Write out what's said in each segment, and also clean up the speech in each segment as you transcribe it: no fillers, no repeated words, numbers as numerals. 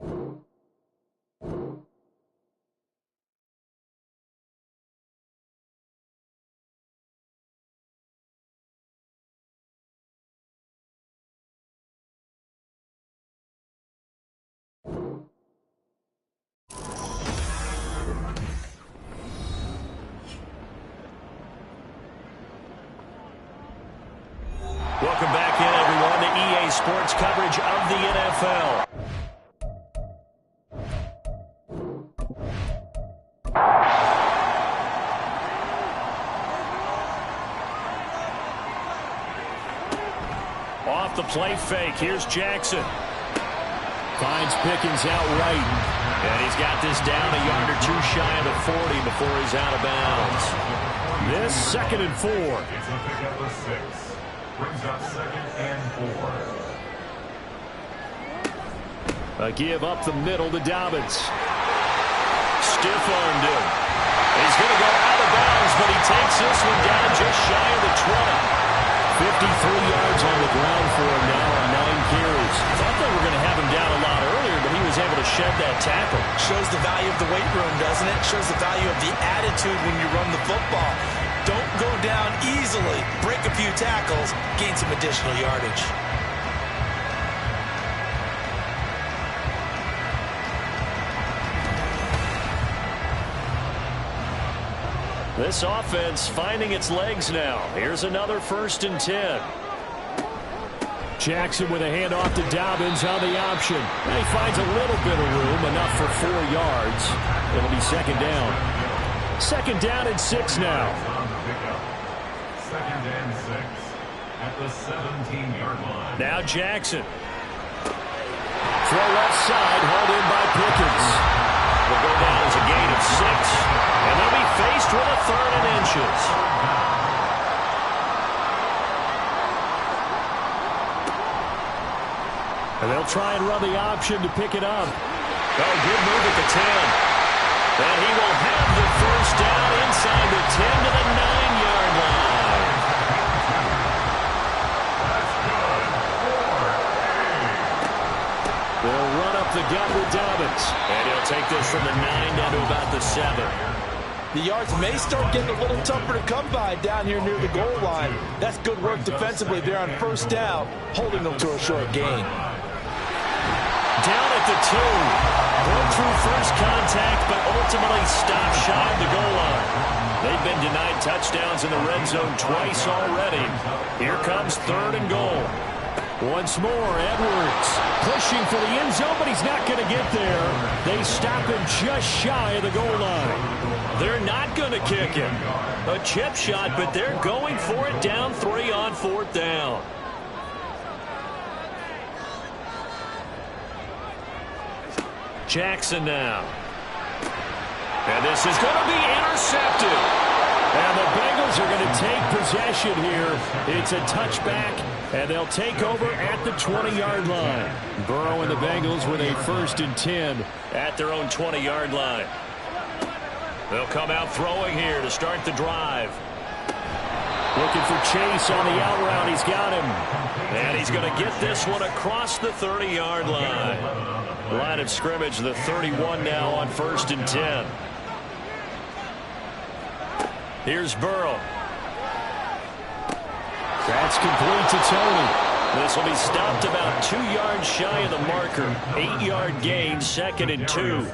Welcome back in, everyone, to EA Sports coverage of the NFL. Off the play fake, here's Jackson. Finds Pickens out right. And he's got this down a yard or two shy of the 40 before he's out of bounds. This 2nd and 4. It's a pickup of 6. Brings up 2nd and 4. A give up the middle to Dobbins. Stiff-armed him. He's going to go out of bounds, but he takes this one down just shy of the 20. 53 yards on the ground for him now on 9 carries. Thought they were going to have him down a lot earlier, but he was able to shed that tackle. Shows the value of the weight room, doesn't it? Shows the value of the attitude when you run the football. Don't go down easily. Break a few tackles, gain some additional yardage. This offense finding its legs now. Here's another 1st and 10. Jackson with a handoff to Dobbins on the option. And he finds a little bit of room, enough for 4 yards. It'll be 2nd down. 2nd down and 6 now. 2nd and 6 at the 17-yard line. Now Jackson. Throw left side, hauled in by Pickens. Will go down as a gain of 6. And they'll be faced with a 3rd and inches. And they'll try and run the option to pick it up. Oh, good move at the 10. And he will have the 1st down inside the 10 to the 9-yard line. They'll run up the gut with Dobbins. And he'll take this from the 9 down to about the 7. The yards may start getting a little tougher to come by down here near the goal line. That's good work defensively there on 1st down, holding them to a short gain. Down at the 2. Broke through first contact, but ultimately stopped shy of the goal line. They've been denied touchdowns in the red zone twice already. Here comes 3rd and goal. Once more, Edwards pushing for the end zone, but he's not going to get there. They stop him just shy of the goal line. They're not going to kick him. A chip shot, but they're going for it down 3 on 4th down. Jackson now. And this is going to be intercepted. And the Bengals are going to take possession here. It's a touchback, and they'll take over at the 20-yard line. Burrow and the Bengals with a 1st and 10 at their own 20-yard line. They'll come out throwing here to start the drive. Looking for Chase on the out route. He's got him. And he's going to get this one across the 30-yard line. Line of scrimmage, the 31 now on 1st and 10. Here's Burrow. That's complete to Tony. This will be stopped about 2 yards shy of the marker. 8-yard gain, 2nd and 2.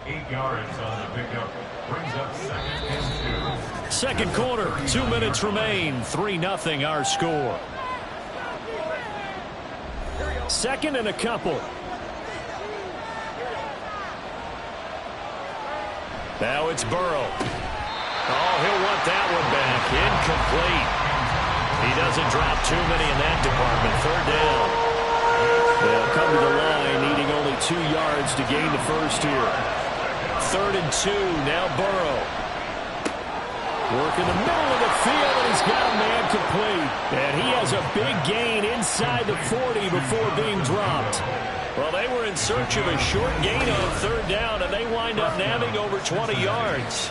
8 yards on the pickup. Brings up 2nd and 2. 2nd quarter, 2 minutes remain. 3-0 our score. 2nd and a couple. Now it's Burrow. Oh, he'll want that one back. Incomplete. He doesn't drop too many in that department. 3rd down. They'll come to the line, needing only 2 yards to gain the 1st here. 3rd and 2. Now Burrow. Work in the middle of the field, and he's got a man complete. And he has a big gain inside the 40 before being dropped. Well, they were in search of a short gain on 3rd down, and they wind up nabbing over 20 yards.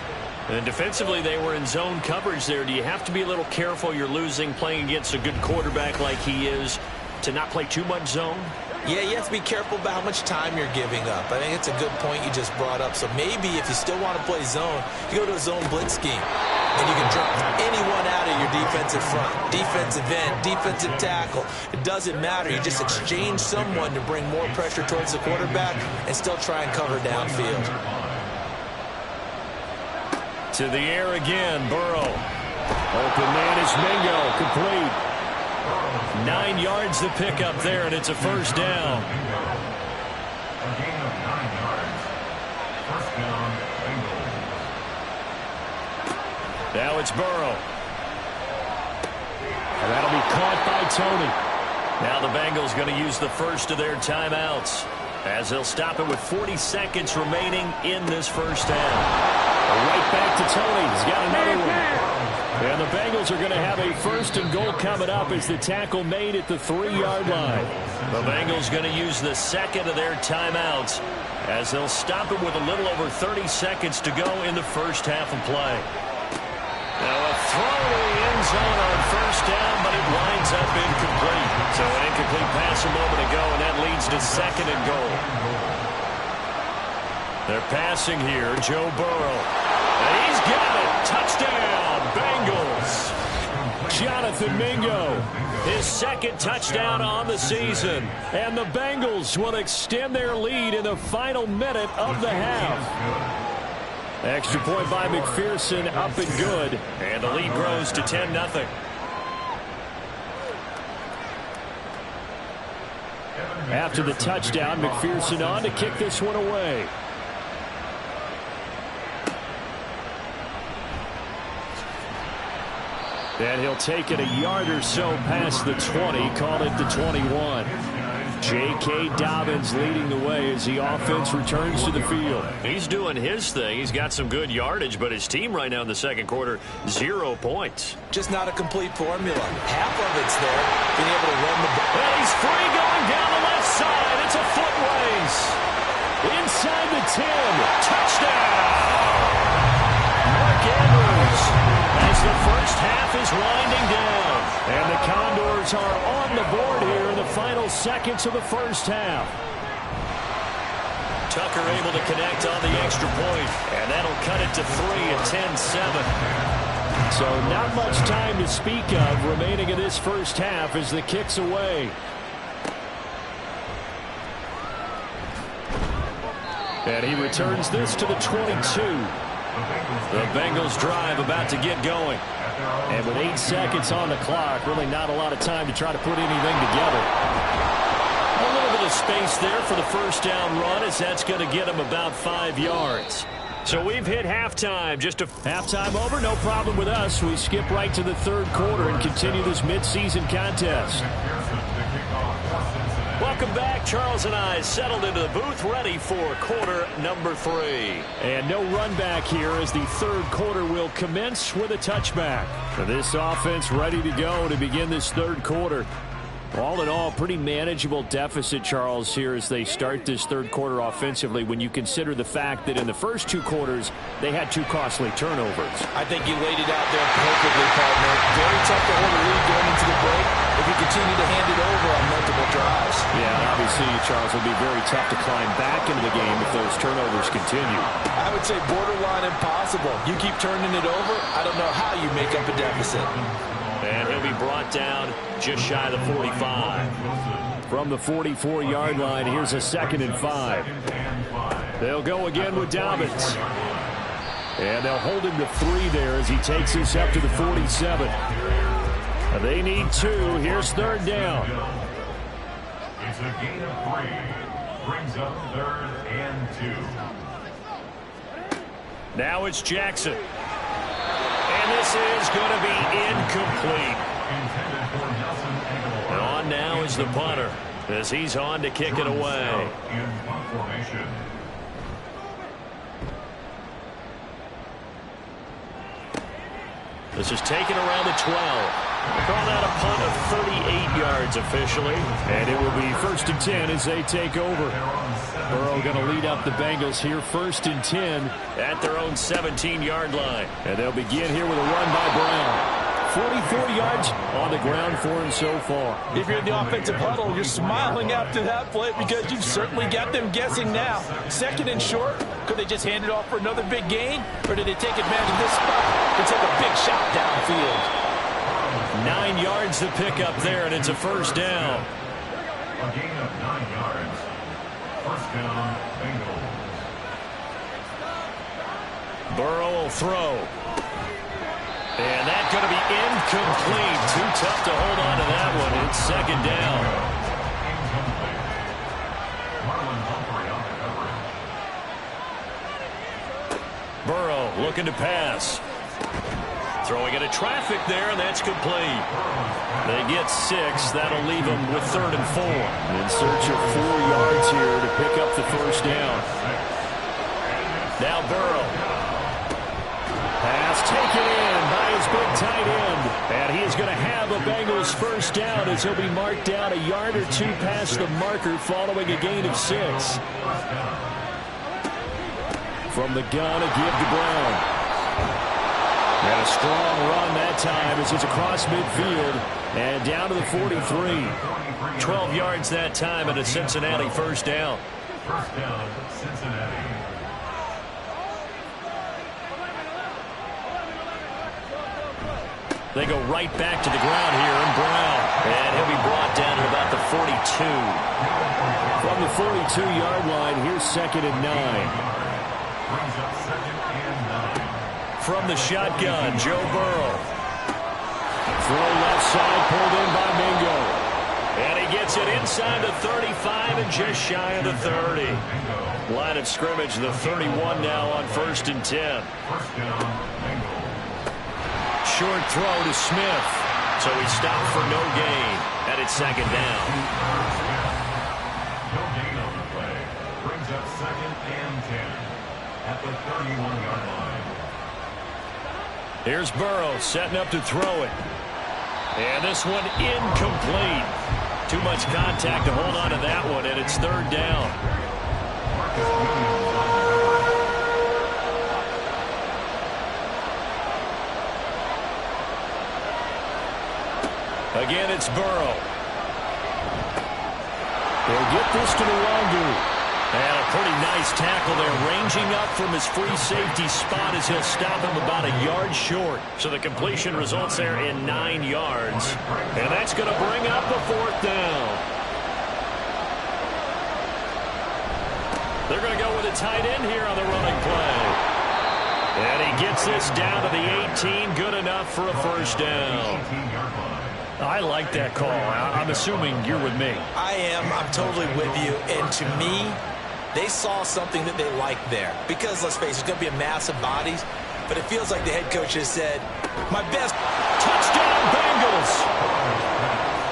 And defensively, they were in zone coverage there. Do you have to be a little careful? You're losing, playing against a good quarterback like he is, to not play too much zone? Yeah, you have to be careful about how much time you're giving up. I think it's a good point you just brought up. So maybe if you still want to play zone, you go to a zone blitz scheme. And you can drop anyone out of your defensive front. Defensive end, defensive tackle. It doesn't matter. You just exchange someone to bring more pressure towards the quarterback and still try and cover downfield. To the air again, Burrow. Open man is Mingo, complete. 9 yards to pick up there, and it's a first down. A gain of 9 yards. First down, Bengals. Now it's Burrow. And that'll be caught by Tony. Now the Bengals going to use the first of their timeouts as they'll stop it with 40 seconds remaining in this first half. Right back to Tony. He's got another one. And the Bengals are going to have a first and goal coming up as the tackle made at the 3-yard line. The Bengals going to use the second of their timeouts as they'll stop it with a little over 30 seconds to go in the first half of play. Now a throw to the end zone on first down, but it winds up incomplete. So an incomplete pass a moment ago, and that leads to second and goal. They're passing here, Joe Burrow. And he's got it. Touchdown, Bengals. Jonathan Mingo, his second touchdown on the season. And the Bengals will extend their lead in the final minute of the half. Extra point by McPherson, up and good. And the lead grows to 10-0. After the touchdown, McPherson on to kick this one away. And he'll take it a yard or so past the 20, call it the 21. J.K. Dobbins leading the way as the offense returns to the field. He's doing his thing. He's got some good yardage, but his team right now in the second quarter, 0 points. Just not a complete formula. Half of it's there, being able to run the ball. And he's free going down the left side. It's a foot race. Inside the 10. Touchdown. Mark Andrews. As the first half is winding down. And the Condors are on the board here in the final seconds of the first half. Tucker able to connect on the extra point. And that'll cut it to 3 at 10-7. So not much time to speak of remaining in this first half as the kick's away. And he returns this to the 22. The Bengals drive about to get going. And with 8 seconds on the clock, really not a lot of time to try to put anything together. A little bit of space there for the first down run as that's going to get him about 5 yards. So we've hit halftime. Just a halftime over, no problem with us. We skip right to the third quarter and continue this midseason contest. Welcome back. Charles and I settled into the booth, ready for quarter number 3. And no run back here as the third quarter will commence with a touchback. For this offense ready to go to begin this third quarter. All in all, pretty manageable deficit, Charles, here as they start this third quarter offensively when you consider the fact that in the first 2 quarters, they had 2 costly turnovers. I think you laid it out there perfectly, partner. Very tough to hold a lead going into the break if you continue to hand it over on multiple drives. Yeah, and obviously, Charles, will be very tough to climb back into the game if those turnovers continue. I would say borderline impossible. You keep turning it over, I don't know how you make up a deficit. And he'll be brought down just shy of the 45. From the 44-yard line, here's a 2nd and 5. They'll go again with Dobbins. And they'll hold him to 3 there as he takes this up to the 47. They need 2. Here's third down. It's a gain of 3. Brings up 3rd and 2. Now it's Jackson. And this is going to be incomplete. And on now is the punter as he's on to kick it away. In punt formation. This is taken around the 12. Called out a punt of 38 yards officially. And it will be 1st and 10 as they take over. Burrow going to lead up the Bengals here 1st and 10 at their own 17-yard line. And they'll begin here with a run by Brown. 44 yards on the ground for him so far. If you're in the offensive huddle, you're smiling after that play because you've certainly got them guessing now. Second and short, could they just hand it off for another big gain? Or did they take advantage of this spot to take a big shot downfield? 9 yards to pick up there, and it's a first down. A gain of 9 yards. First down, Bengals. Burrow will throw. And that's going to be incomplete. Too tough to hold on to that one. It's second down. Incomplete. Marlon Humphrey on the coverage. Burrow looking to pass. Throwing into traffic there, and that's complete. They get 6. That'll leave them with 3rd and 4. In search of 4 yards here to pick up the first down. Now Burrow. Pass taken in by his big tight end. And he is going to have a Bengals first down as he'll be marked down a yard or 2 past the marker following a gain of 6. From the gun, a give to Brown. And a strong run that time as it's across midfield and down to the 43. 12 yards that time and a Cincinnati first down. First down, Cincinnati. They go right back to the ground here in Brown. And he'll be brought down at about the 42. From the 42-yard line, here's 2nd and 9. Brings up 2nd and 9. From the shotgun, Joe Burrow. Throw left side, pulled in by Mingo. And he gets it inside the 35 and just shy of the 30. Line of scrimmage, the 31 now on 1st and 10. First down, Bengals. Short throw to Smith. So he stopped for no gain. And it's 2nd down. No gain on the play. Brings up 2nd and 10 at the 31-yard line. Here's Burrow setting up to throw it. And this one incomplete. Too much contact to hold on to that one, and it's 3rd down. Again, it's Burrow. They'll get this to Nwangu. And a pretty nice tackle there, ranging up from his free safety spot as he'll stop him about a yard short. So the completion results there in 9 yards. And that's going to bring up a 4th down. They're going to go with a tight end here on the running play. And he gets this down to the 18, good enough for a first down. I like that call. I'm assuming you're with me. I am. I'm totally with you. And to me, they saw something that they liked there. Because, let's face it, it's going to be a mass of bodies. But it feels like the head coach has said, my best. Touchdown, Bengals.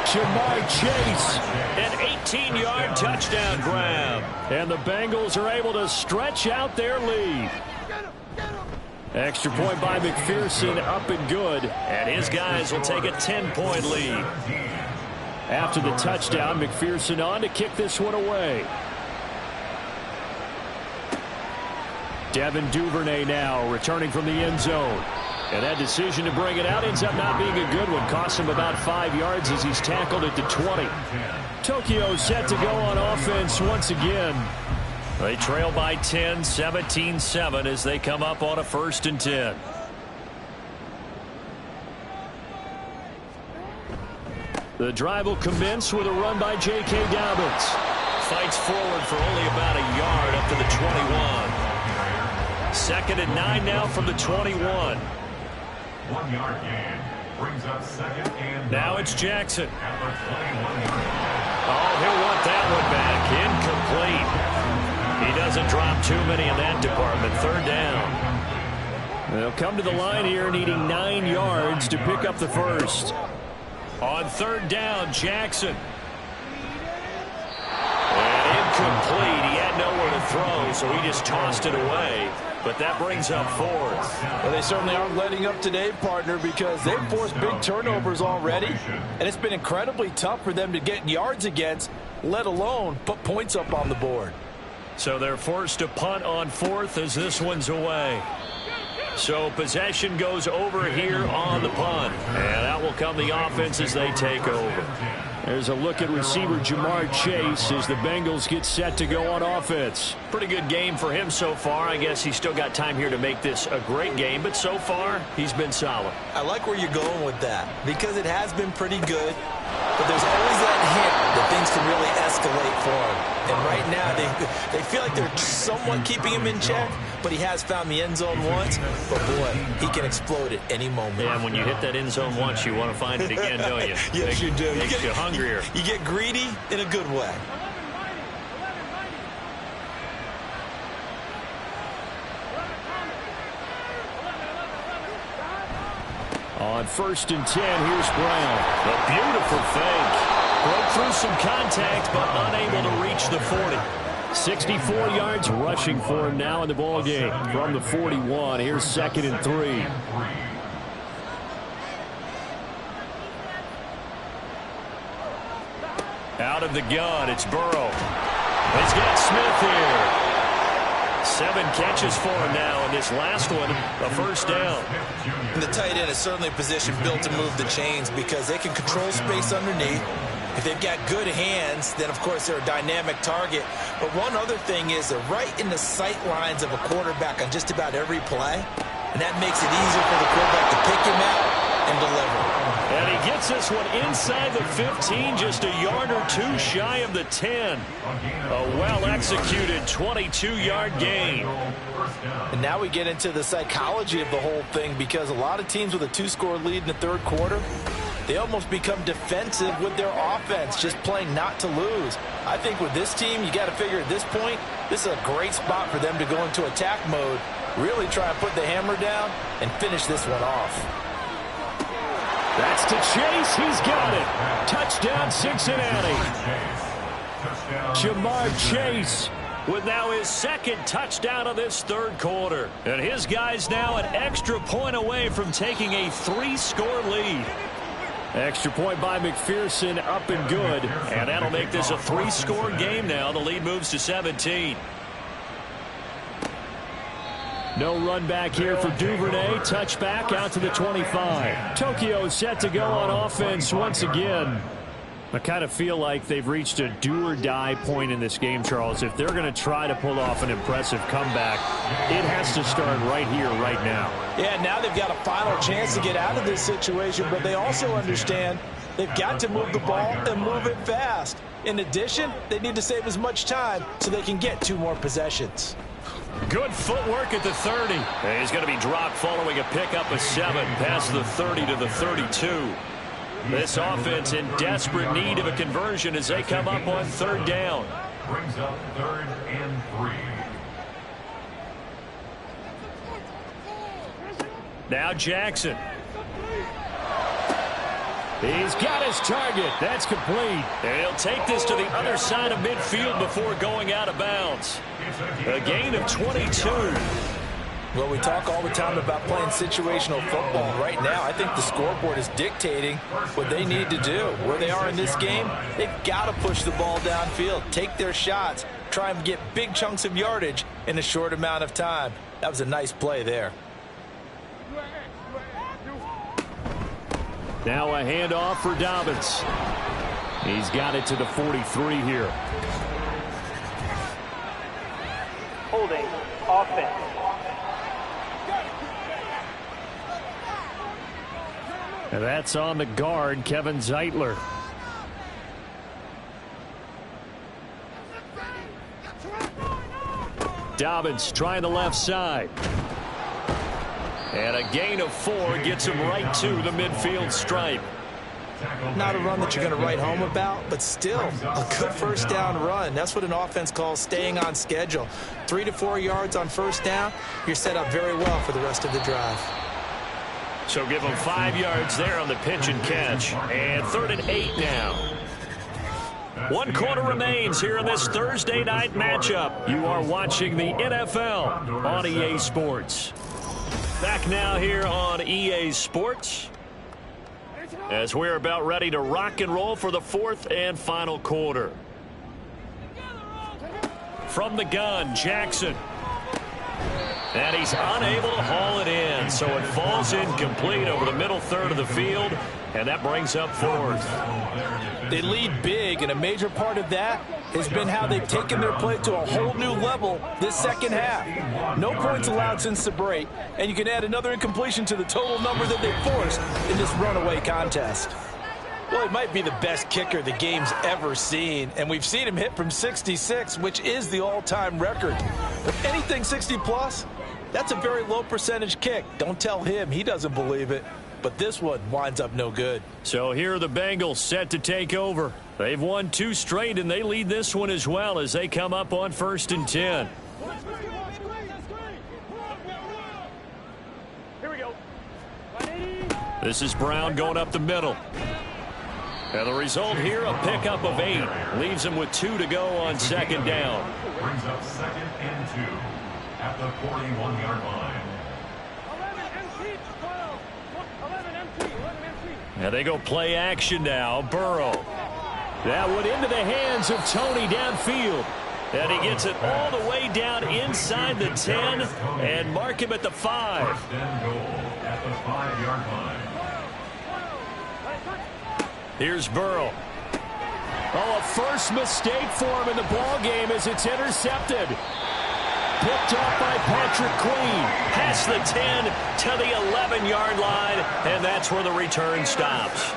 Jamar Chase. An 18-yard touchdown grab. And the Bengals are able to stretch out their lead. Extra point by McPherson, up and good. And his guys will take a 10-point lead. After the touchdown, McPherson on to kick this one away. Devin Duvernay now returning from the end zone. And that decision to bring it out ends up not being a good one. Cost him about 5 yards as he's tackled at the 20. Tokyo set to go on offense once again. They trail by 10, 17-7 as they come up on a 1st and 10. The drive will commence with a run by J.K. Dobbins. Fights forward for only about a yard up to the 21. 2nd and 9 now from the 21. 1 yard gain. Brings up 2nd and 9. Now it's Jackson. At the 21-yard line. Oh, he'll want that one back. Incomplete. He doesn't drop too many in that department. 3rd down. They'll come to the line here needing 9 yards to pick up the first. On 3rd down, Jackson. And incomplete. He had nowhere to throw, so he just tossed it away. But that brings up 4th. Well, they certainly aren't letting up today, partner, because they've forced big turnovers already. And it's been incredibly tough for them to get yards against, let alone put points up on the board. So they're forced to punt on 4th as this one's away. So possession goes over here on the punt. And out will come the offense as they take over. There's a look at receiver Jamar Chase as the Bengals get set to go on offense. Pretty good game for him so far. I guess he's still got time here to make this a great game, but so far he's been solid. I like where you're going with that because it has been pretty good, but there's always that hint that things can really escalate for him. And right now they feel like they're somewhat keeping him in check, but he has found the end zone once. But boy, he can explode at any moment. Yeah, and when you hit that end zone once, you want to find it again, don't you? Yes, you do. Makes you hungrier. You get greedy in a good way. On 1st and 10, here's Brown. A beautiful fake. Broke through some contact, but unable to reach the 40. 64 yards rushing for him now in the ball game. From the 41, here's 2nd and 3. Out of the gun, it's Burrow. He's got Smith here. 7 catches for him now, and this last one, a first down. And the tight end is certainly a position built to move the chains because they can control space underneath. If they've got good hands, then, of course, they're a dynamic target. But one other thing is they're right in the sight lines of a quarterback on just about every play, and that makes it easier for the quarterback to pick him out and deliver. And he gets this one inside the 15, just a yard or two shy of the 10. A well-executed 22-yard gain. And now we get into the psychology of the whole thing because a lot of teams with a 2-score lead in the third quarter, they almost become defensive with their offense, just playing not to lose. I think with this team, you got to figure at this point, this is a great spot for them to go into attack mode, really try and put the hammer down and finish this one off. That's to Chase. He's got it. Touchdown, Cincinnati. Jamar Chase with now his 2nd touchdown of this third quarter. And his guys now an extra point away from taking a 3-score lead. Extra point by McPherson, up and good. And that'll make this a 3-score game now. The lead moves to 17. No run back here for Duvernay. Touchback out to the 25. Tokyo set to go on offense once again. I kind of feel like they've reached a do-or-die point in this game, Charles. If they're going to try to pull off an impressive comeback, it has to start right here, right now. Yeah, now they've got a final chance to get out of this situation, but they also understand they've got to move the ball and move it fast. In addition, they need to save as much time so they can get 2 more possessions. Good footwork at the 30. And he's going to be dropped following a pickup of 7 past the 30 to the 32. This offense in desperate need of a conversion as they come up on 3rd down. Brings up 3rd and 3. Now Jackson. He's got his target. That's complete. And he'll take this to the other side of midfield before going out of bounds. A gain of 22. Well, we talk all the time about playing situational football. Right now, I think the scoreboard is dictating what they need to do. Where they are in this game, they've got to push the ball downfield, take their shots, try and get big chunks of yardage in a short amount of time. That was a nice play there. Now a handoff for Dobbins. He's got it to the 43 here. Holding offense. And that's on the guard, Kevin Zeitler. Dobbins trying the left side. And a gain of 4 gets him right to the midfield stripe. Not a run that you're going to write home about, but still a good first down run. That's what an offense calls staying on schedule. 3 to 4 yards on first down, you're set up very well for the rest of the drive. So give him 5 yards there on the pitch and catch. And 3rd and 8 now. 1 quarter remains here in this Thursday night matchup. You are watching the NFL on EA Sports. Back now here on EA Sports as we're about ready to rock and roll for the 4th and final quarter. From the gun, Jackson. And he's unable to haul it in, so it falls incomplete over the middle third of the field, and that brings up fourth. They lead big, and a major part of that has been how they've taken their play to a whole new level this second half. No points allowed since the break, and you can add another incompletion to the total number that they forced in this runaway contest. Well, he might be the best kicker the game's ever seen, and we've seen him hit from 66, which is the all-time record. But anything 60-plus, that's a very low percentage kick. Don't tell him. He doesn't believe it. But this one winds up no good. So here are the Bengals set to take over. They've won 2 straight, and they lead this one as well as they come up on 1st and 10. Here we go. This is Brown going up the middle. And the result here, a pickup of 8. Leaves him with 2 to go on 2nd down. Brings up 2nd and 2 at the 41-yard line. 11 MT, 12. 11 MT, 11 MT. And they go play action now. Burrow. That one into the hands of Tony downfield. And he gets it all the way down inside the 10 and mark him at the 5. 1st and goal at the 5-yard line. Here's Burrow. Oh, a first mistake for him in the ball game as it's intercepted. Picked off by Patrick Queen. Past the 10 to the 11-yard line, and that's where the return stops.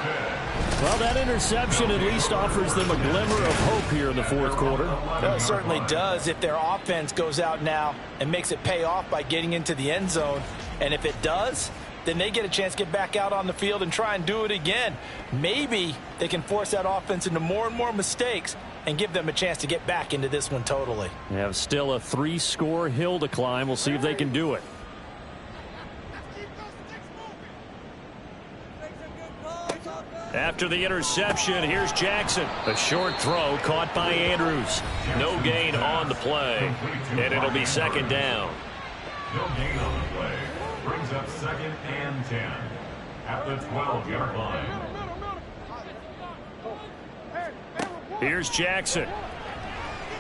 Well, that interception at least offers them a glimmer of hope here in the 4th quarter. Well, it certainly does if their offense goes out now and makes it pay off by getting into the end zone. And if it does, then they get a chance to get back out on the field and try and do it again. Maybe they can force that offense into more and more mistakes and give them a chance to get back into this one totally. They have still a 3-score hill to climb. We'll see if they can do it. After the interception, here's Jackson. A short throw caught by Andrews. No gain on the play, and it'll be 2nd down. No gain on the play. Brings up 2nd and 10 at the 12-yard line. Here's Jackson.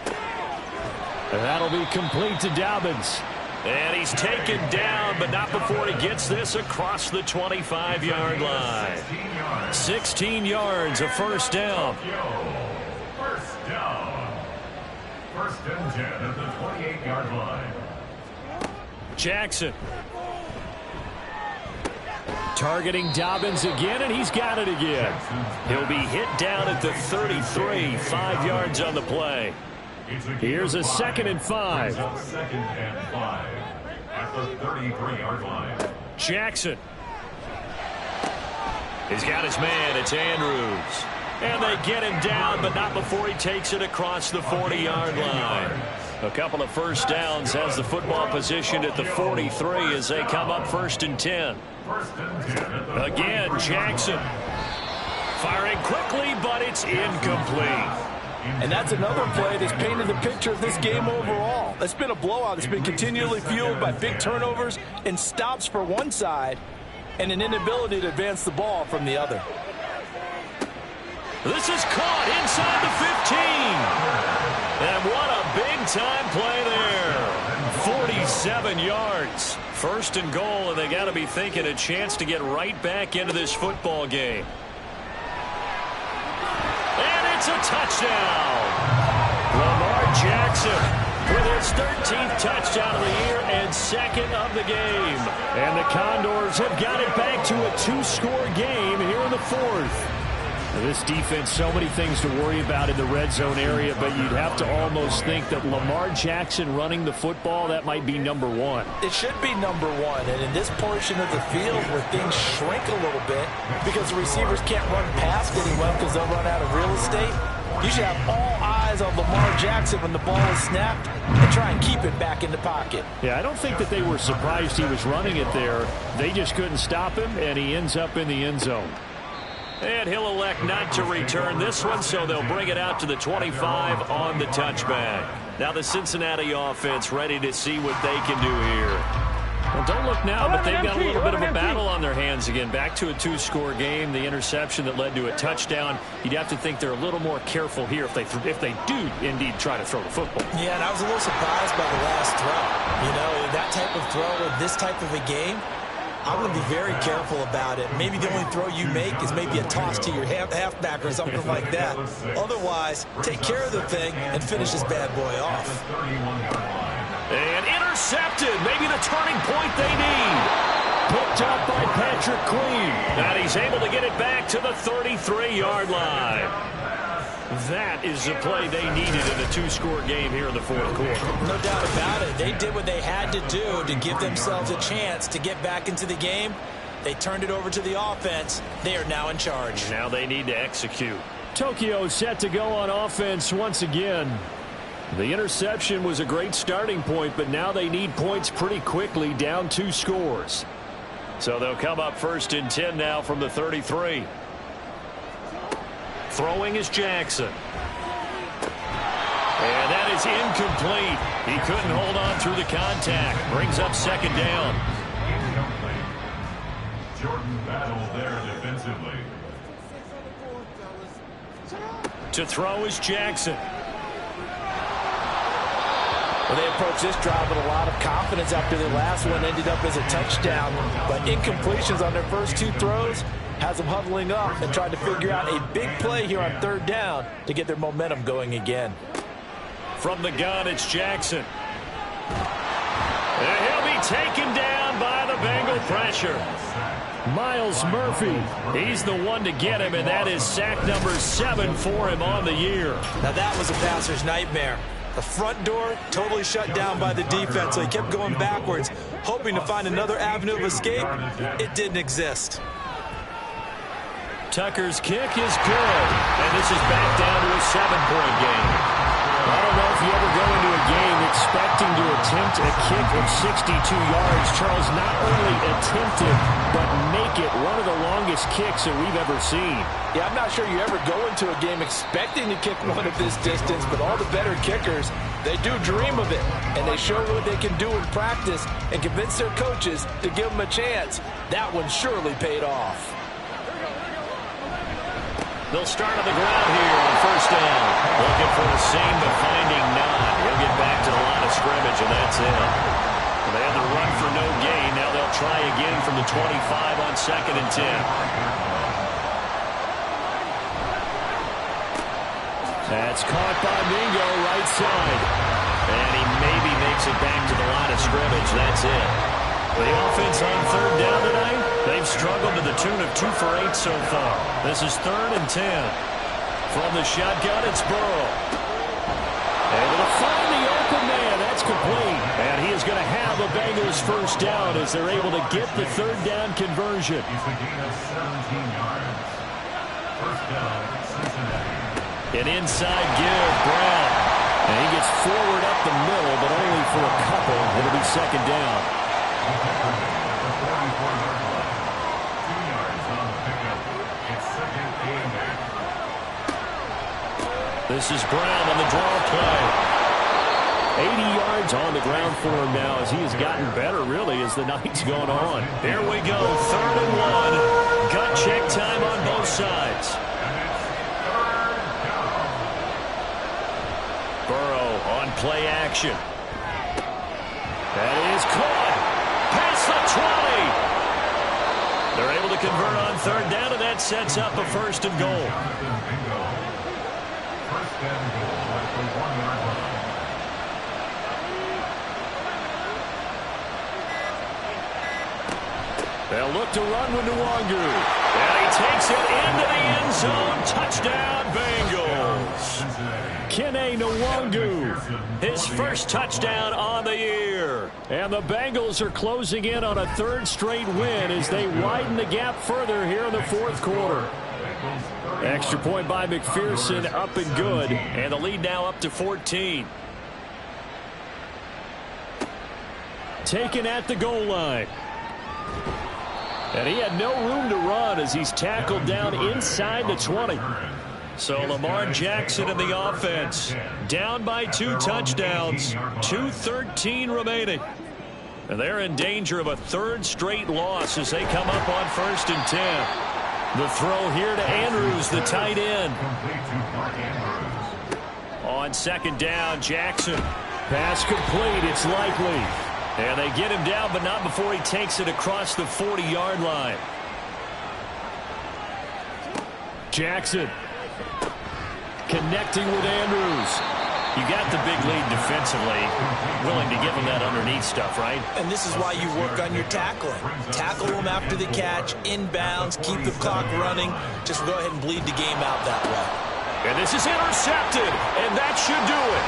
And that'll be complete to Dobbins. And he's taken down, but not before he gets this across the 25-yard line. 16 yards, a 1st down. 1st down. 1st and 10 at the 28-yard line. Jackson. Targeting Dobbins again, and he's got it again. He'll be hit down at the 33, 5 yards on the play. Here's a 2nd and 5. 2nd and 5 at the 33-yard line. Jackson. He's got his man. It's Andrews. And they get him down, but not before he takes it across the 40-yard line. A couple of 1st downs, has the football position at the 43 as they come up 1st and 10. Again, Jackson. Firing quickly, but it's incomplete. And that's another play that's painted the picture of this game overall. It's been a blowout. It's been continually fueled by big turnovers and stops for one side and an inability to advance the ball from the other. This is caught inside the 15. And what a big-time play there. 47 yards. 1st and goal, and they got to be thinking a chance to get right back into this football game. And it's a touchdown. Lamar Jackson with his 13th touchdown of the year and 2nd of the game. And the Condors have got it back to a 2-score game here in the 4th. This defense, so many things to worry about in the red zone area, but you'd have to almost think that Lamar Jackson running the football, that might be number 1. It should be number 1, and in this portion of the field where things shrink a little bit because the receivers can't run past anyone because they'll run out of real estate, you should have all eyes on Lamar Jackson when the ball is snapped and try and keep it back in the pocket. Yeah, I don't think that they were surprised he was running it there. They just couldn't stop him, and he ends up in the end zone. And he'll elect not to return this one, so they'll bring it out to the 25 on the touchback. Now the Cincinnati offense ready to see what they can do here. Well, don't look now, but they've got a little bit of a 11 battle on their hands again. Back to a two-score game. The interception that led to a touchdown. You'd have to think they're a little more careful here if they do indeed try to throw the football. Yeah, and I was a little surprised by the last throw. You know, that type of throw in this type of a game, I'm going to be very careful about it. Maybe the only throw you make is maybe a toss to your halfback or something like that. Otherwise, take care of the thing and finish this bad boy off. And intercepted. Maybe the turning point they need. Picked up by Patrick Queen. And he's able to get it back to the 33-yard line. That is the play they needed in a two-score game here in the fourth quarter. No doubt about it. They did what they had to do to give themselves a chance to get back into the game. They turned it over to the offense. They are now in charge. Now they need to execute. Tokyo set to go on offense once again. The interception was a great starting point, but now they need points pretty quickly, down 2 scores. So they'll come up 1st and 10 now from the 33. Throwing is Jackson. And that is incomplete. He couldn't hold on through the contact. Brings up 2nd down. Jordan battle there defensively. To throw is Jackson. Well, they approached this drive with a lot of confidence after their last one ended up as a touchdown. But incompletions on their first 2 throws has them huddling up and trying to figure out a big play here on 3rd down to get their momentum going again. From the gun, it's Jackson. And he'll be taken down by the Bengal pressure. Miles Murphy. He's the one to get him, and that is sack number 7 for him on the year. Now that was a passer's nightmare. The front door totally shut down by the defense, so he kept going backwards, hoping to find another avenue of escape. It didn't exist. Tucker's kick is good, and this is back down to a 7-point game. I don't know if you ever go into a game expecting to attempt a kick of 62 yards. Charles, not only attempt it, but make it one of the longest kicks that we've ever seen. Yeah, I'm not sure you ever go into a game expecting to kick one of this distance, but all the better kickers, they do dream of it, and they show what they can do in practice and convince their coaches to give them a chance. That one surely paid off. They'll start on the ground here on 1st down. Looking for the same, but finding none. He'll get back to the line of scrimmage, and that's it. They had the run for no gain. Now they'll try again from the 25 on 2nd and 10. That's caught by Mingo, right side. And he maybe makes it back to the line of scrimmage. That's it. The offense on 3rd down tonight, they've struggled to the tune of 2 for 8 so far. This is 3rd and 10. From the shotgun, it's Burrow. Able to find the open man. That's complete. And he is going to have the Bengals 1st down as they're able to get the 3rd down conversion. He's a gain of 17 yards. 1st down, Cincinnati. An inside give, Brown. And he gets forward up the middle, but only for a couple. It'll be 2nd down. This is Brown on the draw play. 80 yards on the ground for him now as he has gotten better, really, as the night's gone on. Here we go, 3rd and 1. Gut check time on both sides. Burrow on play action. That is caught. Past the 20. They're able to convert on 3rd down, and that sets up a 1st and goal. They'll look to run with Nwangu. And he takes it into the end zone. Touchdown, Bengals. Kene Nwangu, His 1st touchdown on the year. and the Bengals are closing in on a 3rd straight win as they widen the gap further here in the 4th quarter. Extra point by McPherson, up and good, And the lead now up to 14. taken at the goal line. And he had no room to run as he's tackled down inside the 20. So Lamar Jackson in the offense, down by 2 touchdowns, 2:13 remaining. And they're in danger of a third straight loss as they come up on 1st and 10. The throw here to Andrews, the tight end. On 2nd down, Jackson. Pass complete. It's likely. And they get him down, but not before he takes it across the 40-yard line. Jackson connecting with Andrews. You got the big lead defensively. Willing to give him that underneath stuff, right? And this is why you work on your tackling. Tackle them after the catch, inbounds, keep the clock running. Just go ahead and bleed the game out that way. And this is intercepted, and that should do it.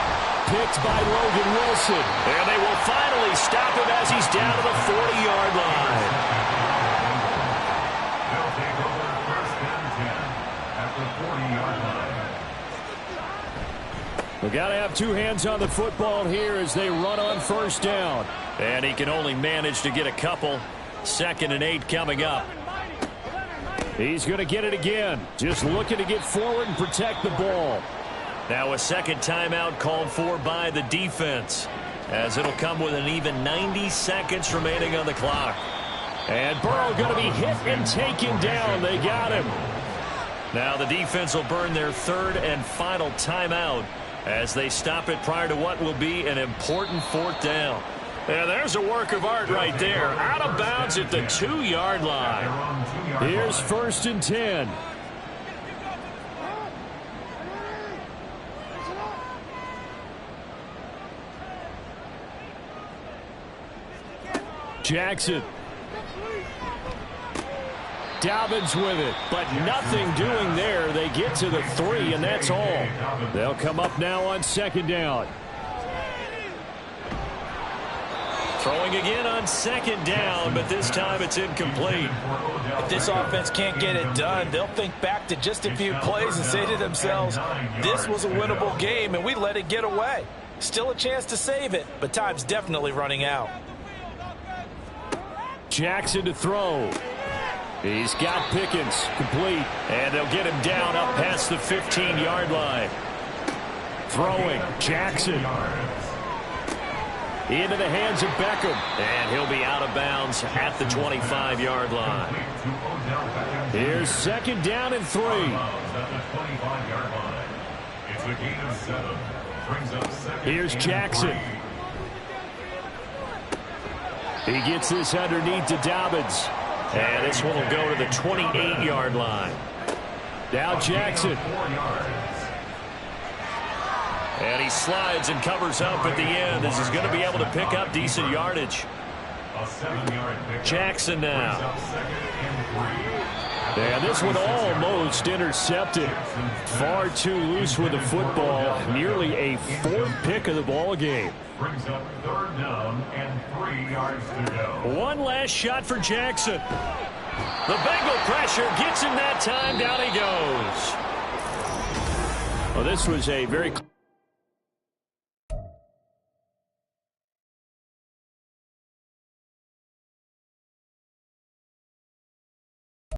Picked by Logan Wilson. And they will finally stop him as he's down to the 40-yard line. They'll take over 1st and 10 at the 40-yard line. We got to have 2 hands on the football here as they run on 1st down. And he can only manage to get a couple. 2nd and 8 coming up. He's going to get it again. Just looking to get forward and protect the ball. Now a 2nd timeout called for by the defense, as it'll come with an even 90 seconds remaining on the clock. And Burrow going to be hit and taken down. They got him. Now the defense will burn their 3rd and final timeout as they stop it prior to what will be an important 4th down. And there's a work of art right there. Out of bounds at the 2-yard line. Here's 1st and 10. Jackson. Dobbins with it, but nothing doing there. They get to the 3, and that's all. They'll come up now on 2nd down. Throwing again on 2nd down, but this time it's incomplete. If this offense can't get it done, they'll think back to just a few plays and say to themselves, this was a winnable game, and we let it get away. Still a chance to save it, but time's definitely running out. Jackson to throw. He's got Pickens complete. And they'll get him down up past the 15-yard line. Throwing. Jackson. Into the hands of Beckham. And he'll be out of bounds at the 25-yard line. Here's 2nd down and 3. It's a gain of 7. Brings up 2nd. Here's Jackson. He gets this underneath to Dobbins. And this one will go to the 28-yard line. Now Jackson. And he slides and covers up at the end as he's going to be able to pick up decent yardage. Jackson now. And this one almost intercepted. Far too loose with the football. Nearly a 4th pick of the ball game. Brings up 3rd down and 3 yards to go. One last shot for Jackson. The Bengal pressure gets him that time. Down he goes. Well, this was a very